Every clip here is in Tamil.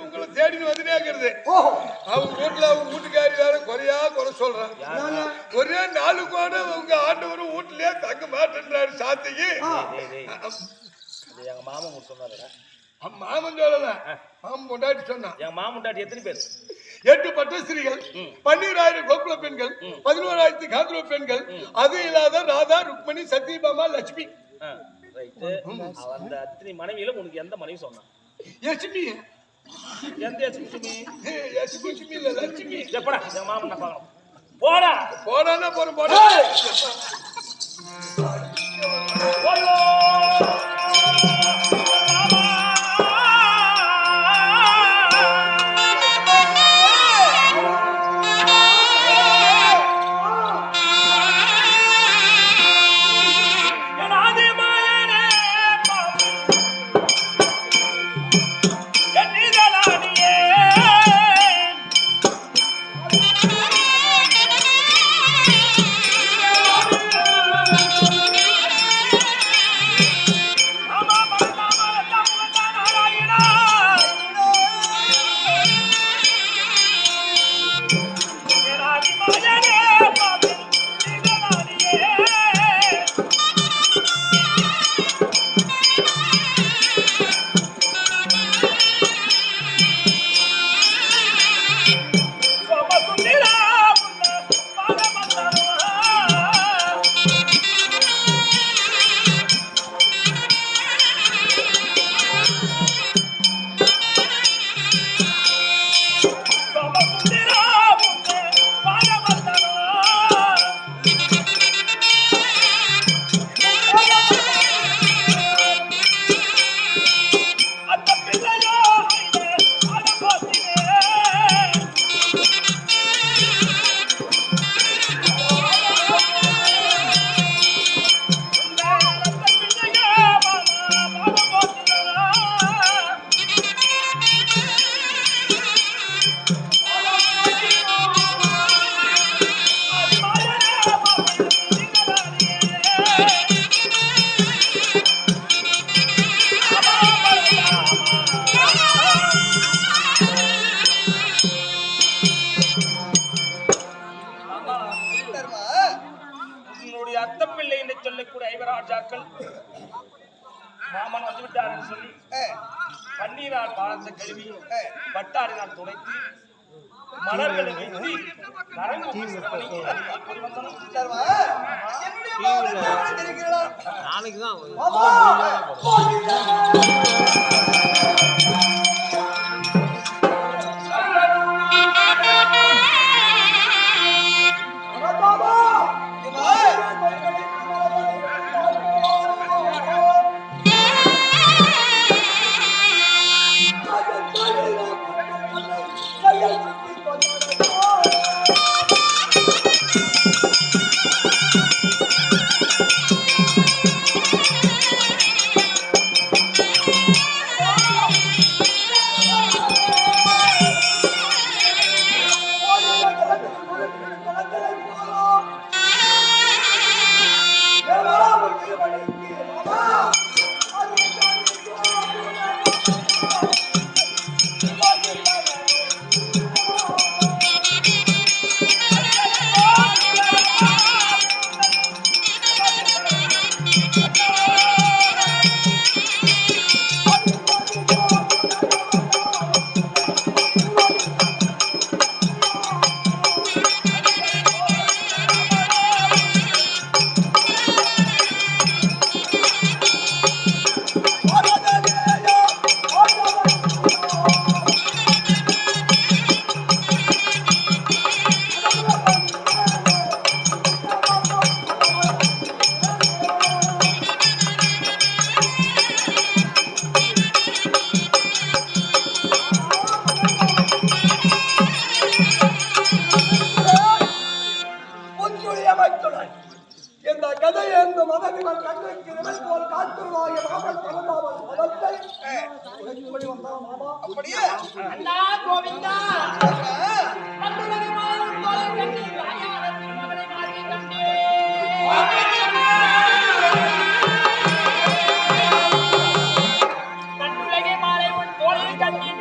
உங்களை தேடின்னு வந்துட்டே இருக்கிறது. அவங்க வீட்டுல அவங்க வீட்டுக்காரி வேற குறை சொல்றான். ஒரே 4 கோடி உங்க ஆண்டவரும் வீட்டுலயே தங்க மாட்டேன்றாரு சாத்திக்கு. எங்க மாமன் சொன்னாரு. மாமன் சொல்லல, மாமன் பொண்டாட்டி சொன்னா. எங்க மாமன் பொண்டாட்டி எத்தனை பேர்? 8 பட்டஸ்திரிகள், 12,000 கோகுல பெண்கள், 11,000 காந்திர பெண்கள், அது இல்லாத ராதா, ருக்மணி, சத்யபாமா, லட்சுமி. அந்த அத்தனை மனைவியில உனக்கு எந்த மனைவி சொன்னா? லட்சுமி. எந்த லட்சுமி? லட்சுமி இல்ல, லட்சுமி. எப்படா எங்க மாமன் நான் பார்க்கணும். போடா போடானா போறோம் போடா. மாமன் வந்து விட்டாருன்னு சொல்லி பன்னீரால் பாலத்தை கழுவி பட்டாரினால் துடைத்து மலர்களை வைத்து நாளைக்கு தான்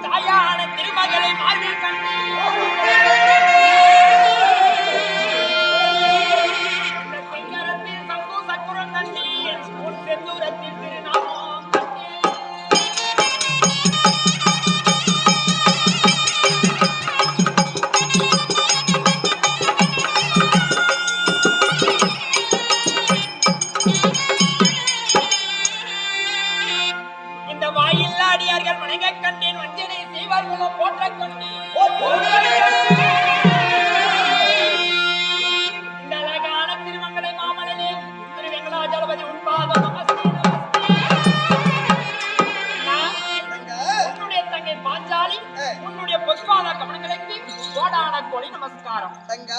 தாயா அடியார்கள் கண்டே இந்த சிங்கரத்தில் சம்பு சக்குரம் கண்டே உன் செந்தூரத்தில் திருநாமம் கண்டே இந்த வாயில்லா அடியார்கள் வணங்க கண்டேன் வஞ்சனை செய்வார்களோ போற்ற கண்டேன் இந்த அழகான திருமங்கலை மாமலனே திரு வெங்கடாஜலபதி உன்பாதம் நமஸ்தே நமஸ்தே உன்னுடைய தங்கை பாஞ்சாலி உன்னுடைய புஷ்பாத கமனங்களுக்கு கோடான கோடி நமஸ்காரம் தங்க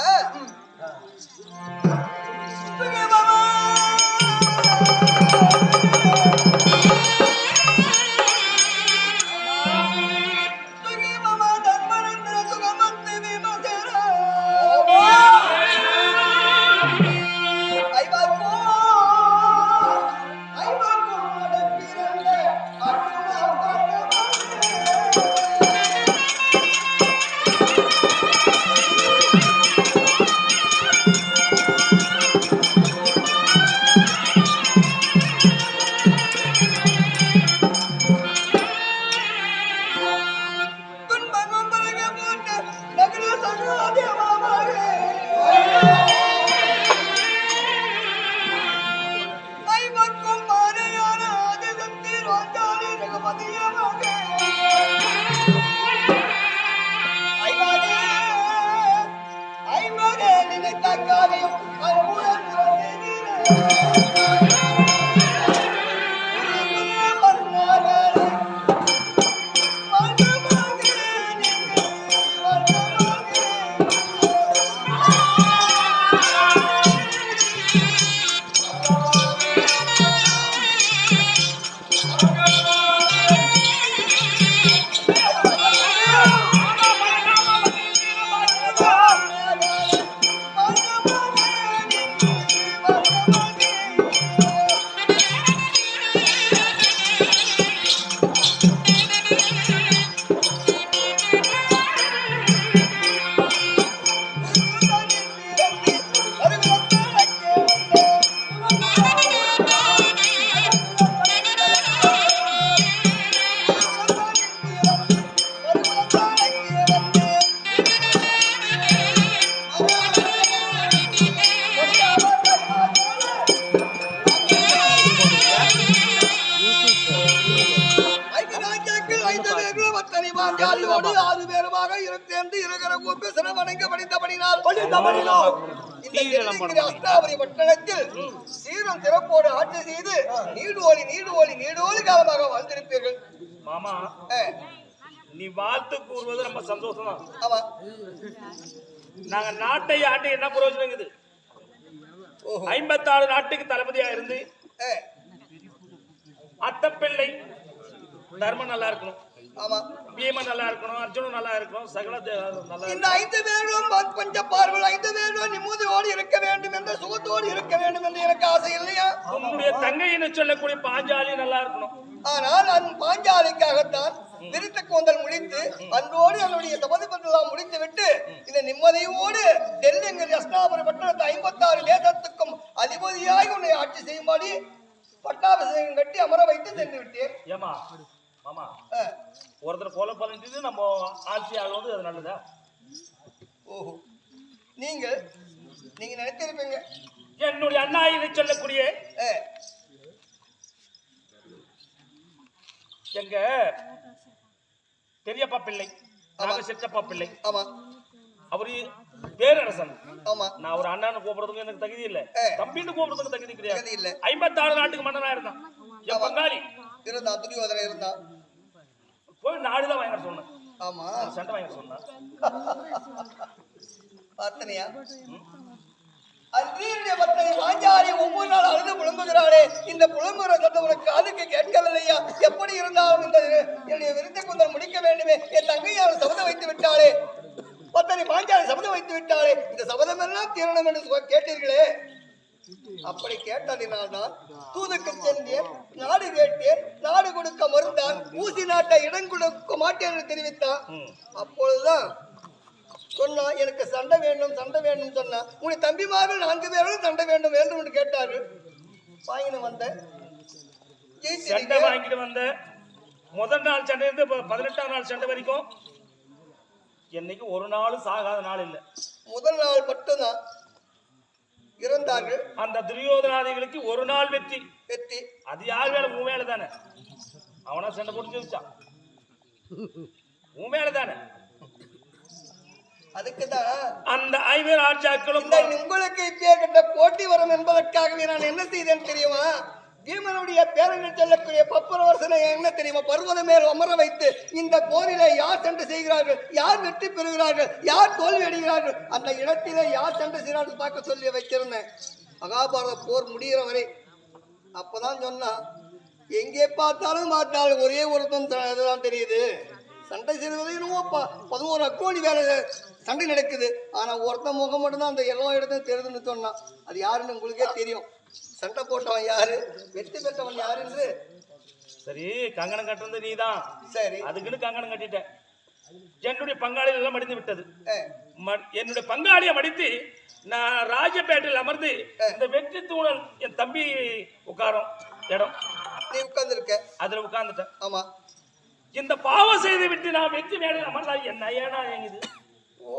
சீரும் திறப்போடு ஆட்சி செய்து நீடோழி காலமாக வாழ்ந்திருப்பீர்கள். மாமா நீ வாழ்த்து கூறுவது ரொம்ப சந்தோஷம் தான். ஆமா, நாங்க நாட்டை ஆண்டு என்ன பிரயோஜனங்குது? 56 நாட்டுக்கு தளபதியா இருந்து அட்டப்பிள்ளை தர்மம் நல்லா இருக்கணும், ஆமா, பீமன் நல்லா இருக்கணும், அர்ஜுனன் நல்லா இருக்கணும், சகல நல்லா. இந்த 5 பேர்களும் பஞ்ச பார்வல் 5 பேர்களும் நிம்மதியோடு இருக்க வேண்டும் என்ற சுகத்தோடு இருக்க வேண்டும் என்று எனக்கு ஆசை இல்லையா? உன்னுடைய தங்கைன்னு சொல்லக்கூடிய பாஞ்சாலி நல்லா இருக்கணும். ஆனால் அந்த பாஞ்சாலிக்காகத்தான் விருத்த கூந்தல் முடித்து அன்றோடு என்னுடைய சபதமெல்லாம் முடித்து விட்டு இந்த நிம்மதியோடு டெல்லிங்கிற அஸ்தாபுர பட்டணத்தை 56 தேசத்துக்கும் அதிபதியாய் உன்னை ஆட்சி செய்யும்படி பட்டாபிஷேகம் கட்டி அமர வைத்து சென்று விட்டேன். ஏமா மாமா, ஒருத்தர் கொலை பண்ணிட்டு நம்ம ஆட்சி ஆகுவது அது நல்லதா? ஓஹோ, நீங்க நினைத்திருப்பீங்க. என்னுடைய அண்ணா இதை சொல்லக்கூடிய எங்க பெரியப்பா பிள்ளை, சிற்றப்பா பிள்ளை, ஆமா, அவரு பேரரசன். ஆமா, நான் ஒரு அண்ணான்னு கூப்பிடுறதுக்கு எனக்கு தகுதி இல்ல, தம்பின்னு கூப்பிடுறதுக்கு தகுதி கிடையாது. இல்ல, 56 நாட்டுக்கு மன்னனா இருந்தான். என் பங்காளி இருந்தான், துரியோதனை இருந்தான். போய் நாடுதான் வாங்க சொன்னேன். ஆமா, சண்டை வாங்க சொன்னான். பார்த்தனையா அன்றைய பத்தனை பாஞ்சாலி ஒவ்வொரு நாள் அழுது புலம்புகிறாளே, இந்த புலம்புகிற சட்டம் உனக்கு அதுக்கு கேட்கவில்லையா? எப்படி இருந்தாலும் இந்த என்னுடைய விருத்த குந்தல் முடிக்க வேண்டுமே. என் தங்கையால் சபதம் வைத்து விட்டாளே, பத்தனை பாஞ்சாலி சபதம் வைத்து விட்டாளே, இந்த சபதம் எல்லாம் தீரணும் என்று கேட்டீர்களே. அப்படி கேட்டதினால்தான் தூதுக்கு சென்றேன், நாடு கேட்டேன், நாடு கொடுக்க மறுத்தான், ஊசி நாட்டை இடம் கொடுக்க மாட்டேன் என்று தெரிவித்தான். அப்பொழுதுதான் சொன்னா எனக்கு சண்டை வேண்டும் சொன்னா, உன்னை தம்பிமார்கள் 4 பேரும் சண்டை வேண்டும் என்று கேட்டார்கள். வாங்கின வந்தேன், சண்டை வாங்கிட்டு வந்த முதல் நாள் சண்டை இருந்து 18ஆம் நாள் சண்டை வரைக்கும் என்னைக்கு ஒரு நாள் சாகாத நாள் இல்லை. முதல் நாள் மட்டும்தான் இறந்தார்கள். அந்த துரியோதனாதிகளுக்கு ஒரு நாள் வெற்றி. அது யார் வேலை? உன் வேலை தானே. அவனா சண்டை போட்டு ஜெயிச்சான், உன் வேலை தானே. அதுக்குதான் அந்த 5 ராஜாக்களும் உங்களுக்கு இப்பேற்பட்ட போட்டி வரும் என்பதற்காகவே நான் என்ன செய்தேன் தெரியுமா? பீமனுடைய பேரனில் செல்லக்கூடிய பப்புரவர்சனை என்ன தெரியுமா? பர்வத மேல் அமர வைத்து இந்த போரிலே யார் சண்டை செய்கிறார்கள், யார் வெற்றி பெறுகிறார்கள், யார் தோல்வி அடைகிறார்கள், அந்த இடத்திலே யார் சண்டை செய்கிறார்கள் பார்க்க சொல்லி வைத்திருந்தேன். மகாபாரத போர் முடிகிற வரை. அப்பதான் சொன்னா, எங்கே பார்த்தாலும் ஒரே ஒருத்தன் இதுதான் தெரியுது. சண்டை செய்வது என்னமோ 11 கோடி வேலை சண்டை நடக்குது. ஆனா ஒருத்தன் முகம் மட்டும்தான் அந்த எல்லா இடத்தையும் தெரியுதுன்னு சொன்னான். அது யாருன்னு உங்களுக்கே தெரியும். சண்டை போட்டவன் யாரு, வெற்றி பெற்றவன் யாரு என்று. சரி, கங்கணம் கட்டுறது நீதான். சரி, அதுக்குன்னு கங்கணம் கட்டிட்டேன். என்னுடைய பங்காளிகள் எல்லாம் மடிந்து விட்டது. என்னுடைய பங்காளியை மடித்து நான் ராஜபேட்டையில் அமர்ந்து இந்த வெற்றி தூணல் என் தம்பி உட்காரும் இடம் நீ உட்கார்ந்துருக்க, அதுல உட்கார்ந்துட்டேன். ஆமா, இந்த பாவம் செய்து விட்டு நான் வெற்றி மேடையில் அமர்ந்தா என்ன ஏனா எங்குது? ஓ,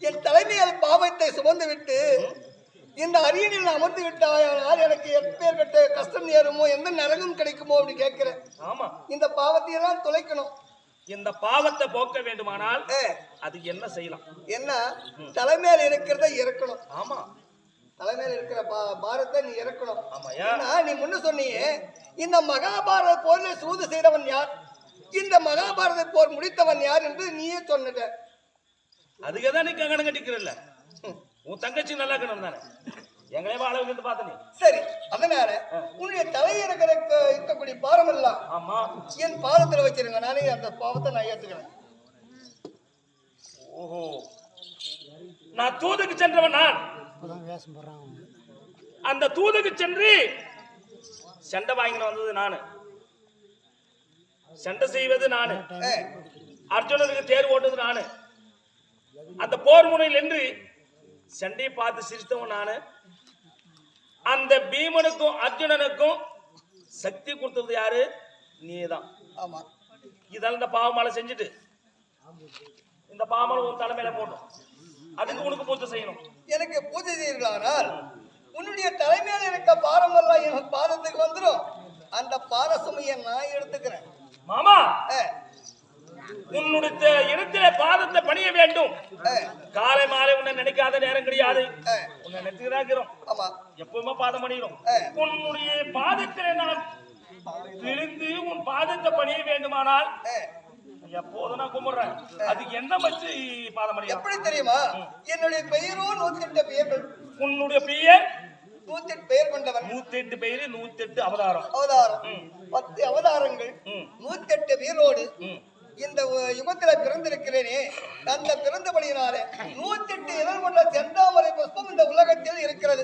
என் தலைமையால் பாவத்தை சுமந்து விட்டு இந்த அரியணில் அமர்ந்து விட்டாயால் எனக்கு எப்பேற்பட்ட கஷ்டம் நேருமோ, எந்த நரகம் கிடைக்குமோ அப்படி கேட்கிறேன். ஆமா, இந்த பாவத்தை எல்லாம் தொலைக்கணும். இந்த பாவத்தை போக்க வேண்டுமானால் அதுக்கு என்ன செய்யலாம்? என்ன? தலைமையில் இருக்கிறத இறக்கணும். ஆமா, தலைமையில் இருக்கிற பாரத்தை நீ இறக்கணும். ஆமா, நீ முன்ன சொன்னியே இந்த மகாபாரத போர்ல சூது செய்தவன் யார், இந்த மகாபாரத போர் முடித்தவன் யார் என்று நீயே சொன்ன. அதுக்குதான் நீ கங்கணம் கட்டிக்கிறல்ல. உன் தங்கச்சி நல்லா இருக்கணும் தானே, எங்களே வாழ வைக்கிறது பார்த்த நீ. சரி, அதனால உன்னுடைய தலையிறக்கிற இருக்கக்கூடிய பாரம் எல்லாம் ஆமா என் பாதத்துல வச்சிருங்க. நானே அந்த பாவத்தை நான் ஏத்துக்கிறேன். ஓஹோ, நான் தூதுக்கு சென்றவன். நான் அந்த தூதுக்கு சென்று சண்டை வாங்கின வந்தது நானு, சண்டை செய்வது நானு, அர்ஜுனனுக்கு தேர் ஓட்டது நானு, அந்த போர் முனையில் என்று சண்டையை பார்த்து சிரித்தவன் நானு. அந்த பீமனுக்கும் அர்ஜுனனுக்கும் சக்தி கொடுத்தது யாரு? நீதான். ஆமா, இதெல்லாம் இந்த பாவமாலை செஞ்சுட்டு இந்த பாவமாலை உன் தலைமையில போட்டோம். அதுக்கு உனக்கு பூஜை செய்யணும். எனக்கு பூஜை செய்யலானால் உன்னுடைய தலைமையில இருக்க பாரம் எல்லாம் என் பாதத்துக்கு வந்துடும். அந்த பார சுமையை நான் எடுத்துக்கிறேன். மாமா, உன்னுடைய இடத்திலே பாதத்தை பணிய வேண்டும். காலை மாலை உன்னை நினைக்காத நேரம் கிடையாது. உன்னை நினைச்சுதான் இருக்கிறோம். ஆமா, எப்பவுமே பாதம் பணிகிறோம். உன்னுடைய பாதத்திலே நான் விழுந்து உன் பாதத்தை பணிய வேண்டுமானால் எப்போதும் நான் கும்பிடுறேன். அதுக்கு என்ன வச்சு பாதம் பணிய? எப்படி தெரியுமா? என்னுடைய பெயரோ 108 பெயர்கள். உன்னுடைய பெயர் 108 பெயர் கொண்டவன். 108 பெயர், 108 அவதாரம். 10 அவதாரங்கள், 108 பேரோடு இந்த யுகத்துல பிறந்திருக்கிறேனே, அந்த பிறந்தபடியினாலே 108 இதழ் கொண்ட செந்தாமரை புஷ்பம் இந்த உலகத்தில் இருக்கிறது.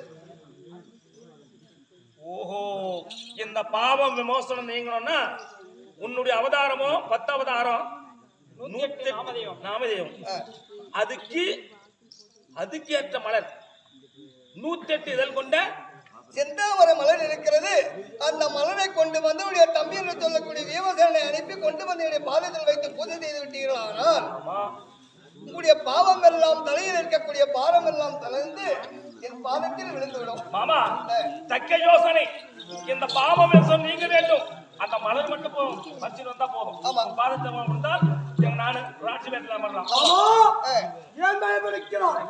ஓஹோ, இந்த பாவம் விமோசனம் நீங்கணும்னா உன்னுடைய அவதாரமோ 10 அவதாரம், 108 நாமதேவம். அதுக்கு ஏற்ற மலர் 108 இதழ் கொண்ட செந்தாமரை மலர் இருக்கிறது. அந்த மலரை கொண்டு வந்து உடைய தம்பி என்று சொல்லக்கூடிய வீமசேனனை அனுப்பி கொண்டு வந்து என்னுடைய பாதத்தில் வைத்து பூஜை செய்து விட்டீர்களானால் உங்களுடைய பாவம் எல்லாம், தலையில் இருக்கக்கூடிய பாரம் எல்லாம் தலைந்து என் பாதத்தில் விழுந்துவிடும். மாமா, தக்க யோசனை. இந்த பாவம் நீங்க வேண்டும். அந்த மலர் மட்டும் போதும், வச்சுட்டு வந்தா போதும். ஆமா, பாதத்தை வந்தால் நானு ராட்சி வேட்டில் அமரலாம். ஏன் பயப்படுகிறாய்?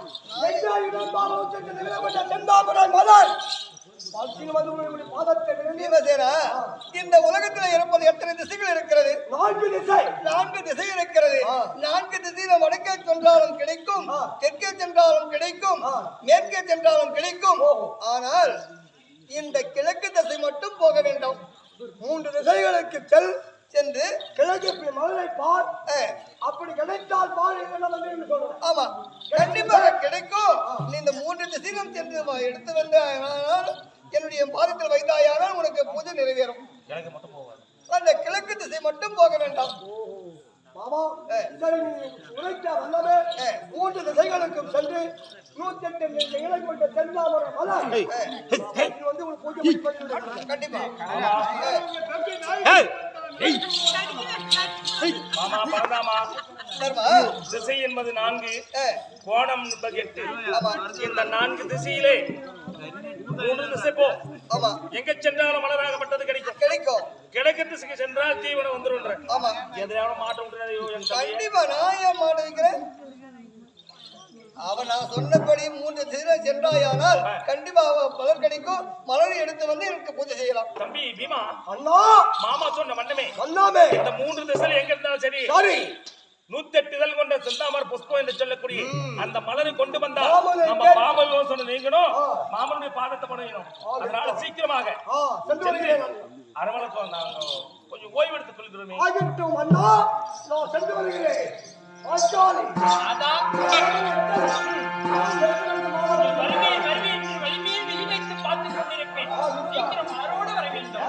செந்தாமரை மலர் இந்த உலகத்தில் இருப்பது எத்தனை திசைகள் இருக்கிறது? 4 திசை இருக்கிறது. 4 திசையில வடக்கே சென்றாலும் கிடைக்கும், தெற்கே சென்றாலும் கிடைக்கும், மேற்கே சென்றாலும் கிடைக்கும். ஆனால் இந்த கிழக்கு திசை மட்டும் போக வேண்டும். 3 திசைகளுக்கு சென்று கிழக்கு இப்படி மதுரை பார் அப்படி கிடைத்தால் பார் என்ன வந்து சொல்றேன். ஆமா கண்டிப்பாக கிடைக்கும். நீ இந்த 3 திசையிலும் சென்று எடுத்து வந்தால் என்னுடைய பாதத்தில் வைத்தாயானால் உனக்கு பூஜை நிறைவேறும். எனக்கு மட்டும் போகாது. அந்த கிழக்கு திசை மட்டும் போக வேண்டாம். மாமா சரி நீ உரைத்த வல்லமே 3 திசைகளுக்கும் சென்று 108 இலை கொண்ட தென்னாமரை மலர் வந்து ஒரு பூஜை பண்ணி கண்டிப்பா மாமா பரந்தாமா சர்மா திசை என்பது 4 ஏ, கோணம் என்பது 8. ஆமா இந்த 4 திசையிலே 3 திசை போ. ஆமா எங்க சென்றாலும் மலராகப்பட்டது கிடைக்கும். கிடைக்கும். கிழக்கு திசைக்கு சென்றால் தீவனம் வந்துரும். ஆமா எதையாவது மாற்ற முடியாது. கண்டிப்பா நான் ஏன் மாட வைக்கிறேன். அவன் நான் சொன்னபடி 3 திசையில சென்றாயானால் கண்டிப்பா மலர் கிடைக்கும். மலர் எடுத்து வந்து எனக்கு பூஜை செய்யலாம். தம்பி பீமா அண்ணா மாமா சொன்ன மன்னமே அண்ணாமே இந்த 3 திசையில எங்க இருந்தாலும் சரி சரி 108 இதழ் கொண்ட செந்தாமர் புஷ்பம் என்று சொல்லக்கூடிய அந்த மலரை கொண்டு வந்தா மாமனை நம்ம பாபம் சொன்ன நீங்களும் மாமனுடைய பாதத்தை படையணும். அதனால சீக்கிரமாக சென்று வருகிறேன். அரவணைக்கு வந்தாங்க. கொஞ்சம் ஓய்வு எடுத்துக் கொள்கிறோமே. ஆகட்டும் அண்ணா நான் சென்று வருகிறேன். ஆச்சாரி வலிமையை வெளிவைத்து பார்த்துக் கொண்டிருப்பேன். சீக்கிரம் அவரோடு வர வேண்டும்.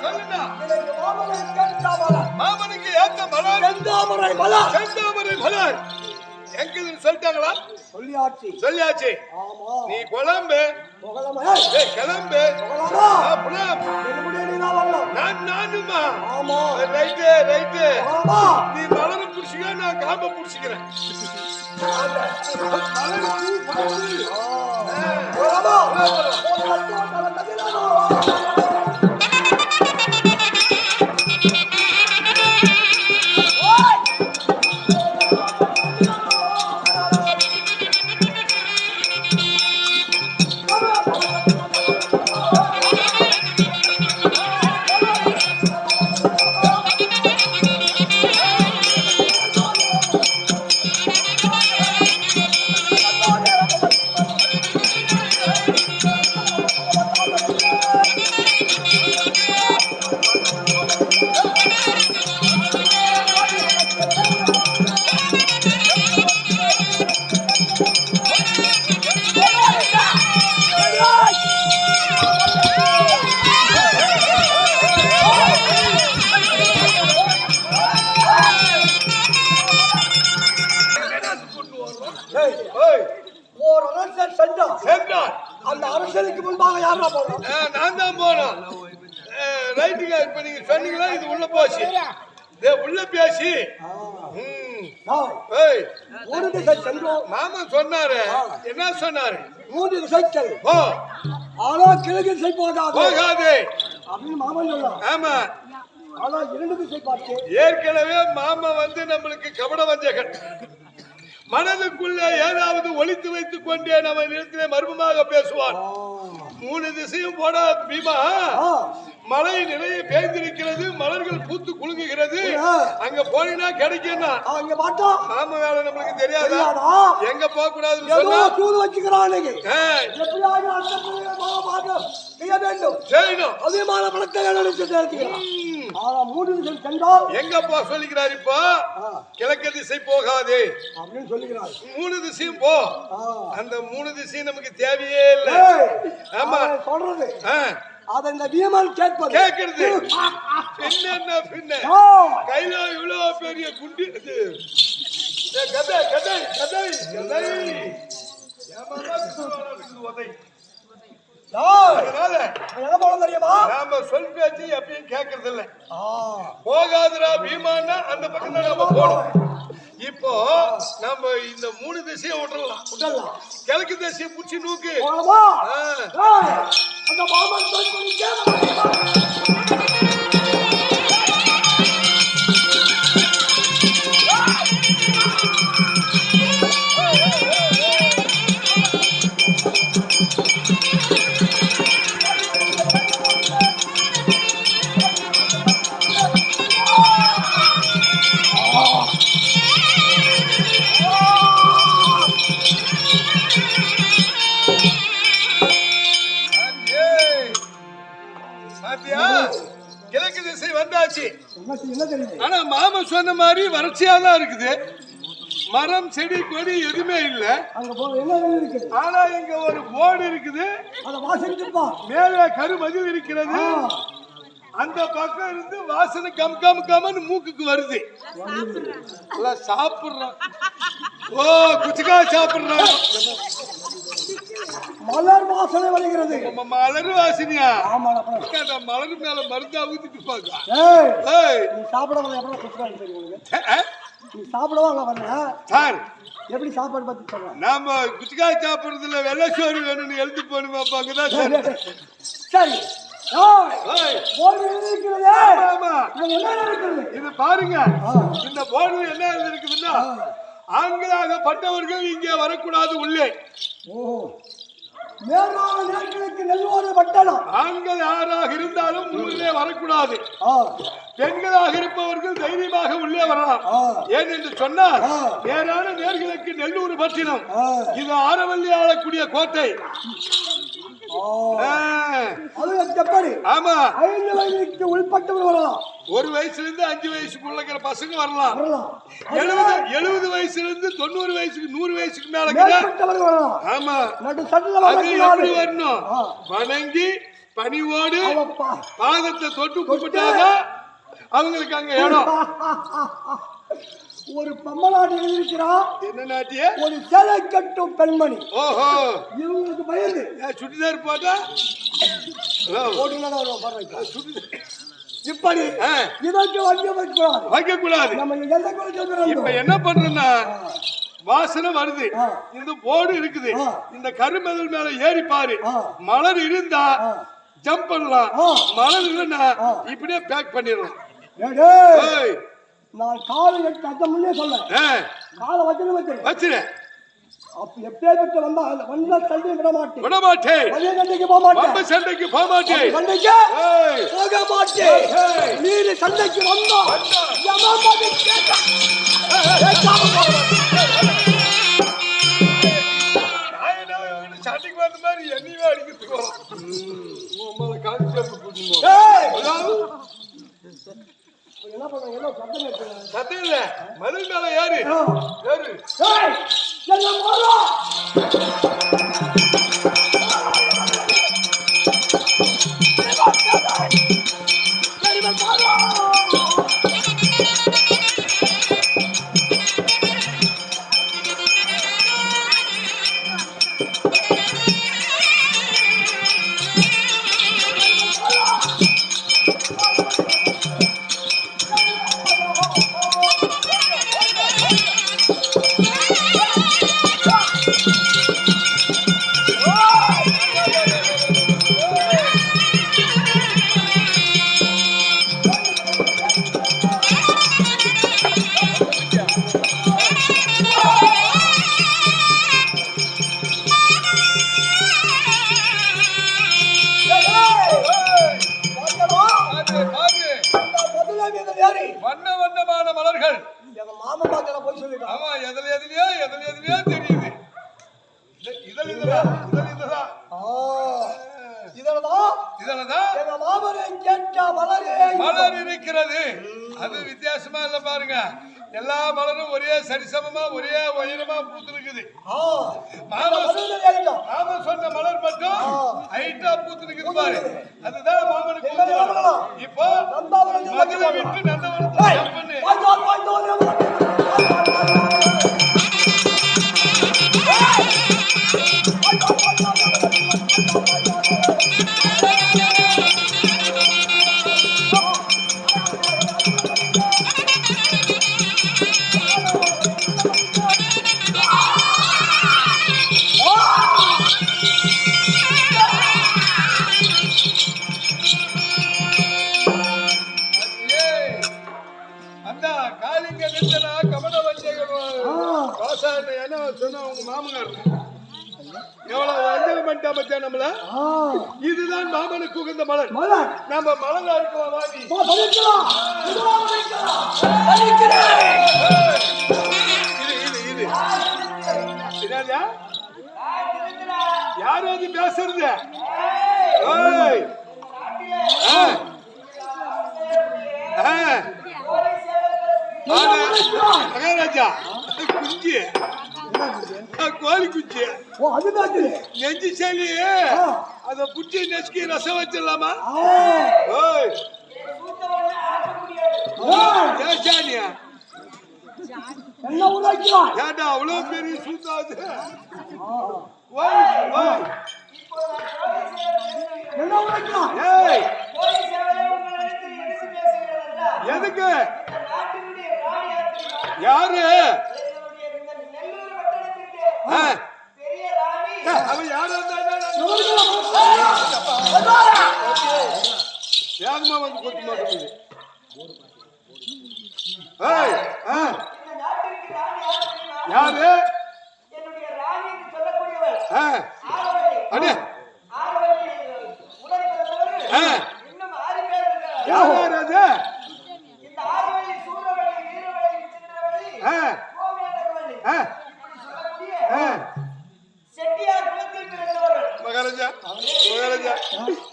சொல்லுடா. எனக்கு மாமனை கேட்டாமல மாமனுக்கு ஏத்த மலர் செந்தாமரை மலர் செந்தாமரை மலர் எங்கன்னு சொல்லிட்டாங்களா? சொல்லியாச்சு. சொல்லியாச்சு. ஆமா நீ குழம்பு புகழமே கிளம்பு. புகழமா புலம் என்னுடைய நீதா வரலாம். நானுமா ஆமா ரைட்டு ரைட்டு. ஆமா நீ மலரை புடிச்சுக்க, நான் காம்ப புடிச்சுக்கிறேன். புகழமா ஒரு லட்சம் கலந்ததிலானோ ஒரு அரசன் சென்றான். சென்றான். அந்த அரசனுக்கு முன்பாக யாரா போறோம்? நான் தான் போனோம். ரைட்டுங்க. இப்ப நீங்க சொன்னீங்களா இது உள்ள போச்சு. உள்ள பேசி ஏய், ஒரு திசை சென்றோம். மாமா சொன்னாரு. என்ன சொன்னாரு? 3 திசைகள் ஓ ஆனா கிழக்கு திசை போகாது போகாது அப்படின்னு மாமன் சொன்னான். ஆமா ஆனா 2 திசை பார்த்து ஏற்கனவே மாமா வந்து நம்மளுக்கு கபட வஞ்சகன். மனதுக்குள்ள ஏதாவது ஒளித்து வைத்துக் கொண்டே நம்ம நிலத்திலே மர்மமாக பேசுவான். 3 திசையும் போட பீமா மழை நிறைய பெய்திருக்கிறது. மலர்கள் பூத்து குலுங்குகிறது. அங்க போனீங்கன்னா கிடைக்கும்னா அங்க பார்த்தா மாமா வேலை நம்மளுக்கு தெரியாதா? எங்க போக கூடாதுன்னு ஏதோ சொன்னா தூது வச்சுக்கிறான். எப்படியாவது அந்த மாமா செய்ய வேண்டும். செய்யணும். அதிகமான பணத்தை நினைச்சு சேர்த்துக்கிறான். ஆனா 3 திசை சென்றால் எங்க போ சொல்லிக்கிறார். இப்போ கிழக்கு திசை போகாதே அப்படின்னு சொல்லுகிறார். 3 திசையும் போ. அந்த 3 திசையும் நமக்கு தேவையே இல்லை. ஆமா சொல்றது அத இந்த வீமன் கேட்பது கேக்குறது. என்ன பின்ன கையில இவ்வளவு பெரிய குண்டு இது. கதை கதை கதை கதை உதை. அதனால என்ன போல தெரியுமா? நாம சொல் பேச்சு எப்பயும் கேட்கறது இல்ல. போகாதுரா பீமான்னா அந்த பக்கம் தான் நம்ம போனோம். இப்போ நம்ம இந்த 3 திசையை விட்டுறலாம். கிழக்கு திசையை புடிச்சு நூக்கு. அந்த மாமன் கிழக்கு திசை வந்தாச்சு. என்ன தெரியுது? ஆனா மாமன் சொன்ன மாதிரி வறட்சியா தான் இருக்குது. மரம் செடி கொடி எதுவுமே இல்ல. அங்க போற என்ன இருக்குது? ஆனா இங்க ஒரு போர்டு இருக்குது. அத வாசிச்சுப்பா. மேலே கருமதில் இருக்கிறது. அந்த பக்கம் இருந்து வாசனை கம் கம் கம்னு மூக்குக்கு வருது. சாப்பிடுறோம். ஓ குச்சிக்கா சாப்பிடுறோம். மலர் வாசனை வருகிறது. மலர் வாசனையா? ஆமா. மலர் மேல மருந்தா ஊத்திட்டு பாக்க. நீ சாப்பிட வரல எப்ப குச்சிக்கா தெரியும்? நீ சாப்பிடவா அங்க வரல சார்? எப்படி சாப்பாடு பத்தி சொல்றேன்? நாம குச்சிக்கா சாப்பிடுறதுல வெள்ளை சோறு வேணும்னு எழுதி போடுமா? அங்கதான் சரி. இது பாருங்க. இந்த போர்டு என்ன இருக்குதுன்னா, ஆண்களாகப்பட்டவர்கள் இங்கே வரக்கூடாது உள்ளே. ஆண்கள் யாராக இருந்தாலும் உள்ளே வரக்கூடாது. பெண்களாக இருப்பவர்கள் தைரியமாக உள்ளே வரலாம். ஏன் என்று சொன்னால், நேரான நேர்களுக்கு நெல்லூர் பட்டினம். இது ஆரவல்லி ஆளக்கூடிய கோட்டை. ஆமா. 5 வயதுக்கு உள்பட்டவர் வரலாம். 1 வயசுல இருந்து 5 வயசுக்குள்ள இருக்கிற பசங்க வரலாம். 70 வயசுல இருந்து 90 வயசுக்கு 100 வயசுக்கு மேல வரலாம். ஆமா. அது எப்படி வரணும்? வணங்கி பணிவோடு பாதத்தை தொட்டு கூப்பிட்டாதான் அவங்களுக்கு அங்க இடம். ஒரு பம்மநாட்டு இருக்கிறான். என்ன நாட்டிய? ஒரு சேலை கட்டும் பெண்மணி. ஓஹோ. இவங்களுக்கு பயந்து சுடிதார் போட்டா இப்படி இதற்கு வைக்க கூடாது. இப்ப என்ன பண்றோம்னா, வாசனை வருது. இந்த போர்டு இருக்குது. இந்த கருமதல் மேல ஏறி பாரு. மலர் இருந்தா ஜம்ப் பண்ணலாம். மலர் இல்லைன்னா இப்படியே பேக் பண்ணிடலாம். நான் காலை எடுத்து முன்னே சொல்ல காலை வச்சிரு. அப்ப எப்பேற்பட்டு வந்தா சண்டை விட மாட்டேன். சண்டைக்கு போக மாட்டேன். சண்டைக்கு போக மாட்டேன். போக மாட்டேன். நீர் சண்டைக்கு வந்தா சண்டைக்கு வந்த மாதிரி என்னையுமே அடிக்கிறதுக்கு என்ன பண்ண சத்தம் இல்ல. மதில் மேல ஏறு. வண்ண வண்ணமான மலர்கள். மாமா பாக்க போய் சொல்லிட்டான். ஆமா. எதுலயோ தெரியுது. மலர் இருக்கிறது. அது வித்தியாசமா இல்ல பாருங்க. எல்லா மலரும் ஒரே சரிசமமா ஒரே உயரமா பூத்துருக்குது. மாமா சொன்ன மலர் மட்டும் ஹைட்டா பூத்துருக்குது பாரு. அதுதான் மாமனுக்கு. இப்போ மதுரை விட்டு நந்தவனத்தை பண்ணு. இதுதான் மாமனுக்கு உகந்த மலர். நம்ம மலர் யாரும் அது பேசுறது மகாராஜா குஞ்சு கோழி குஞ்சு ஓ அதுதான் நெஞ்சு சளி அத புடிச்சு நெசுக்கி ரசம் வச்சிடலாமா ஏசானியா என்ன உரைக்கிறாய் ஏண்டா அவ்வளவு பெரிய சூத்தாது என்ன உரைக்கிறாய் ஏய் எதுக்கு யாரு அவன் யாரு வேகமா வந்து கொத்து மாட்டேங்குது யாரு அடே யாரு அது மகாராஜா மகாராஜா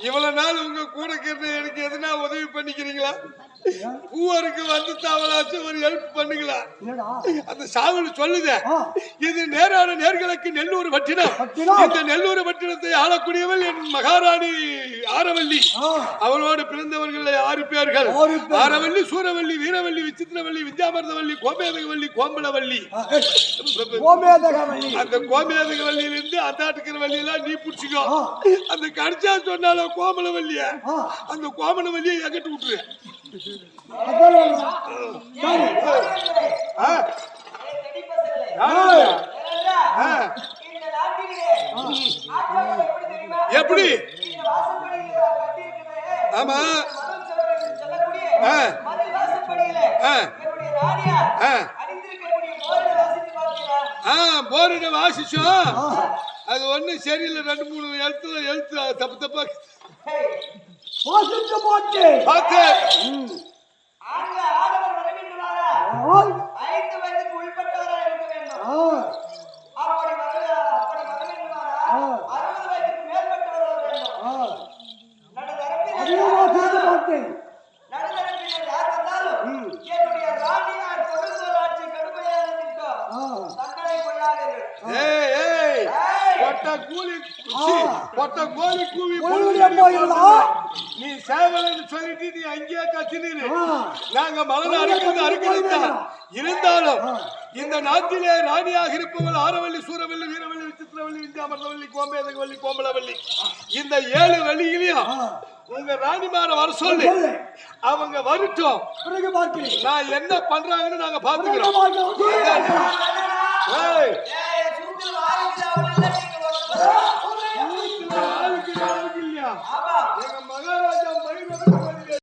இவ்வளவு நாள் உங்க கூட கேட்டு எனக்கு எதுனா உதவி பண்ணிக்கிறீங்களா பூவருக்கு வந்து தாவலாச்சும் ஒரு ஹெல்ப் பண்ணுங்களா அந்த சாவல் சொல்லுத இது நேரான நேர்களுக்கு நெல்லூர் பட்டினம் இந்த நெல்லூர் பட்டினத்தை ஆளக்கூடியவள் என் மகாராணி ஆரவல்லி அவளோடு பிறந்தவர்கள் 6 பேர்கள் ஆரவல்லி சூரவல்லி வீரவல்லி விசித்திரவல்லி வித்யாமர்தவல்லி கோமேதகவல்லி கோம்பலவல்லி அந்த கோமேதகவல்லியிலிருந்து அந்தாட்டுக்கிற வள்ளியெல்லாம் நீ புடிச்சுக்கோ அந்த கடிச்சா சொன்னாலும் கோமலவல்லிய அந்த கோமலவல்லியை எகட்டு விட்டுரு எப்படி ஆமா போரிட வாசிச்சோம் அது ஒண்ணு சரியில்லை 2-3 எழுத்து தப்பு தப்பா பார்த்து கோழி கூவி நீ சேவலன்னு சொல்லிட்டு நீ அங்கேயே கத்தினீரு நாங்க மலர் அறுக்கிறது இருந்தாலும் இந்த நாட்டிலே ராணியாக இருப்பவள் ஆரவல்லி சூரவல்லி வீரவல்லி விசித்திரவல்லி வித்யாமர்தவல்லி கோமேதகவல்லி கோமலவல்லி இந்த 7 வள்ளியிலையும் உங்க ராணிமார வர சொல்லு அவங்க வரட்டும் நான் என்ன பண்றாங்கன்னு நாங்க பாத்துக்கிறோம்